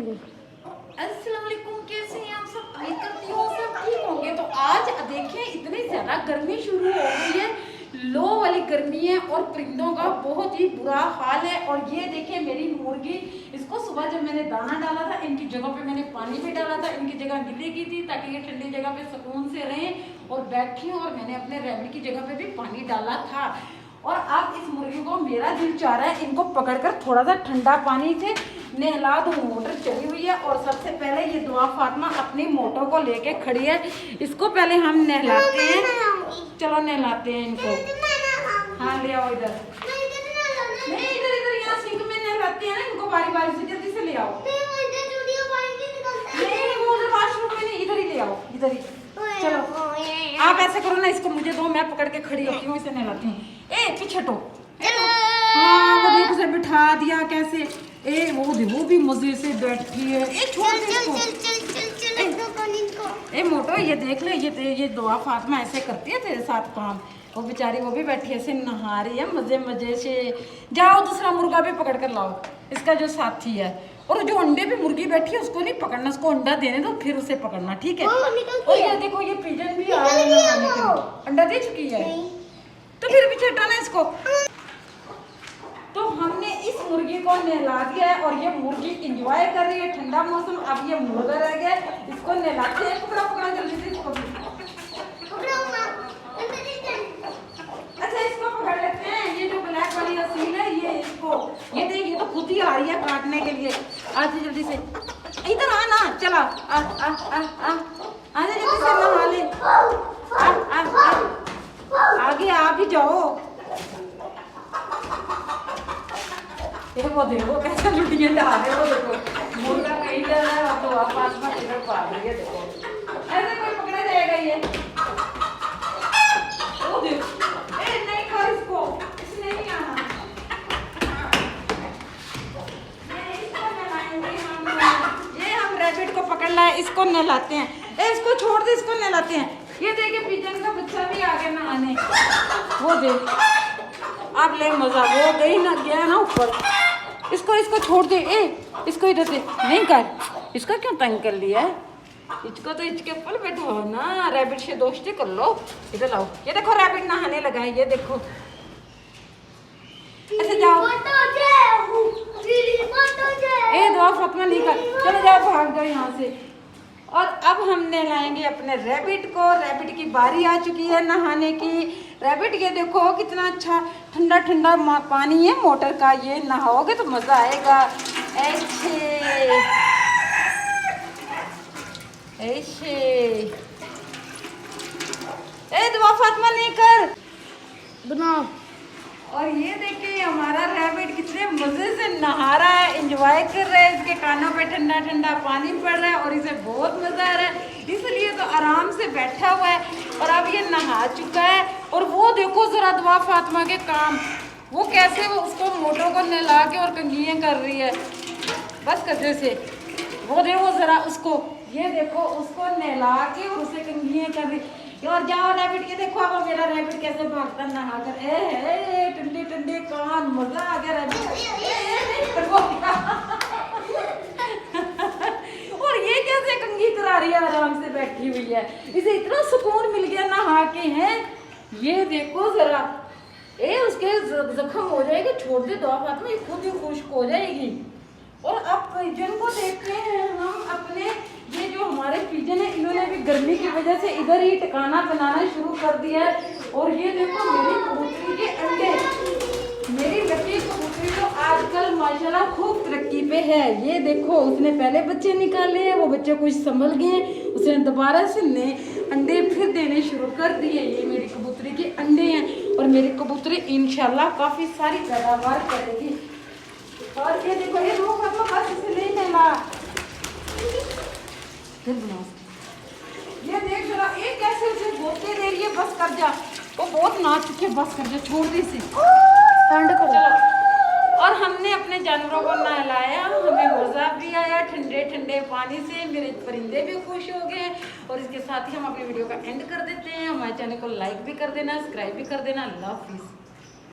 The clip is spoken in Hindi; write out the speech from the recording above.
अस्सलाम वालेकुम, कैसे हैं आप सब? उम्मीद करती हूँ सब ठीक होंगे। तो आज देखें इतनी ज़्यादा गर्मी शुरू हो गई है, लो वाली गर्मी है और परिंदों का बहुत ही बुरा हाल है। और ये देखें मेरी मुर्गी, इसको सुबह जब मैंने दाना डाला था, इनकी जगह पे मैंने पानी भी डाला था, इनकी जगह गिल्ली की थी ताकि ये ठंडी जगह पे सुकून से रहें और बैठें। और मैंने अपने रैबिट की जगह पे भी पानी डाला था। और अब इस मुर्गी को मेरा दिल चाह रहा है इनको पकड़कर थोड़ा सा ठंडा पानी से नहला दूं। मोटर चली हुई है और सबसे पहले ये दुआ फातिमा अपनी मोटर को लेके खड़ी है। इसको पहले हम नहलाते हैं, चलो नहलाते हैं इनको। हाँ ले आओ इधर, नहीं इधर इधर यहाँ सिंक में नहलाते हैं ना इनको बारी बारी से, जल्दी से ले आओ। नहीं वो उधर वॉशरूम में नहीं, इधर ही ले आओ, इधर ही। चलो आप ऐसे करो ना, इसको मुझे दो, मैं पकड़ के खड़ी होती हूँ, इसे नहलाती हूँ। ए पीछे हटो। हाँ वो देखो उसे बिठा दिया कैसे। ए वो भी मजे से बैठी है। ए छोड़ दे इसको। ए मोटो ये देख ले, ये दुआ फातिमा ऐसे करती है तेरे साथ काम। वो बेचारी वो भी बैठी ऐसे नहा रही है मजे मजे से। जाओ दूसरा मुर्गा भी पकड़ कर लाओ, इसका जो साथी है। और जो अंडे पे मुर्गी बैठी है उसको नहीं पकड़ना, उसको अंडा देने दो फिर उसे पकड़ना, ठीक है? और ये देखो ये पिजन भी आ रही है, अंडा दे चुकी है तो फिर भी हटाना इसको। तो हमने इस मुर्गी को नहला दिया है और ये मुर्गी एंजॉय कर रही है ठंडा मौसम। अब ये मुर्गा रह गया, इसको नहलाते हैं। पकड़ा पकड़ा जल्दी से इसको भी। अच्छा इसको पकड़ लेते हैं। ये जो ब्लैक वाली असील है ये इसको, ये देख ये तो खुद ही आ रही है काटने के लिए। आज जल्दी से इधर आ ना, चला आ आ आ आ आ जल्दी से नहा ले। आ आ आ आगे आ भी जाओ। वो देखो कैसे लुटियां डाल रहे हो, देखो मुर्गा कहीं जा रहा है तो आप पास में इधर पा रही है। देखो ऐसे कोई पकड़ा जाएगा ये। वो देखो ए नहीं कर इसको, इसने नहीं आना। इसको नहलाएंगे हम। ये हम रैबिट को पकड़ लाए, इसको नहलाते हैं। ए इसको छोड़ दे, इसको नहलाते हैं। ये देखिए पिजन का बच्चा भी आ गया नहाने। वो देख अब ले मजा, वो गई ना गया ना ऊपर। इसको छोड़ दे। ए इसको इधर से नहीं कर, इसका क्यों तंग कर लिया है? इसको तो इसके ऊपर बैठाओ ना, रैबिट से दोस्ती कर लो। इधर लाओ, ये देखो रैबिट नहाने लगा है, ये देखो। ऐसे जाओ। ए दुआ फातिमा नहीं कर, चलो जाओ भाग जाओ यहाँ से। और अब हम नहलाएंगे अपने रैबिट को। रैबिट की बारी आ चुकी है नहाने की। रैबिट ये देखो कितना अच्छा ठंडा ठंडा पानी है मोटर का, ये नहाओगे तो मज़ा आएगा। ऐसे ऐसे ए दुआ फातिमा नहीं कर बनाओ। और ये देखिए हमारा रैबिट कितने मज़े से नहा रहा है, एंजॉय कर रहा है। इसके कानों पे ठंडा ठंडा पानी पड़ रहा है और इसे बहुत मज़ा आ रहा है, इसलिए तो आराम से बैठा हुआ है। और अब ये नहा चुका है। और वो देखो ज़रा दुआ फातिमा के काम, वो कैसे वो उसको मोटरों को नहला के और कंघियाँ कर रही है बस कदे से। वो देखो ज़रा उसको, ये देखो उसको नहला के और उसे कंघियाँ कर रही। और जाओ रैबिट, ये देखो अब मेरा रैबिट कैसे भागता नहा कर। ए ठंडे ठंडे कान, मजा आ गया रैबिट। और ये कैसे कंघी करा रही है, आराम से बैठी हुई है, इसे इतना सुकून मिल गया नहा के। हैं ये देखो जरा, ए उसके जख्म हो जाएगा, छोड़ दे दुआ फातिमा, ये खुद ही खुश्क हो जाएगी। और अब पिजन को देखते हैं हम अपने, ये जो हमारे पिजन है इन्होंने भी गर्मी की वजह से इधर ही ठिकाना बनाना शुरू कर दिया है। और ये देखो मेरी कबूतरी के अंडे, मेरी लकी कबूतरी तो आजकल माशाल्लाह खूब तरक्की पे है। ये देखो उसने पहले बच्चे निकाले हैं, वो बच्चे कुछ संभल गए, उसने दोबारा से नए अंडे फिर देने शुरू कर दिए। ये मेरी कबूतरी के अंडे हैं और मेरी कबूतरी इंशाल्लाह काफ़ी सारी पैदावार करेगी। और ये देखो ये दो फातिमा बस इसे नहीं नहला, फिर बनाओ। ये देख जरा एक कैसे उसे गोते दे रही है, बस कर जा, वो बहुत नाच चुके, बस कर जा, छोड़ दे इसे, ठंड कर। चलो और हमने अपने जानवरों को नहलाया, हमें मज़ा भी आया ठंडे ठंडे पानी से, मेरे परिंदे भी खुश हो गए। और इसके साथ ही हम अपनी वीडियो का एंड कर देते हैं। हमारे चैनल को लाइक भी कर देना, सब्सक्राइब भी कर देना। अल्लाह हाफिज़।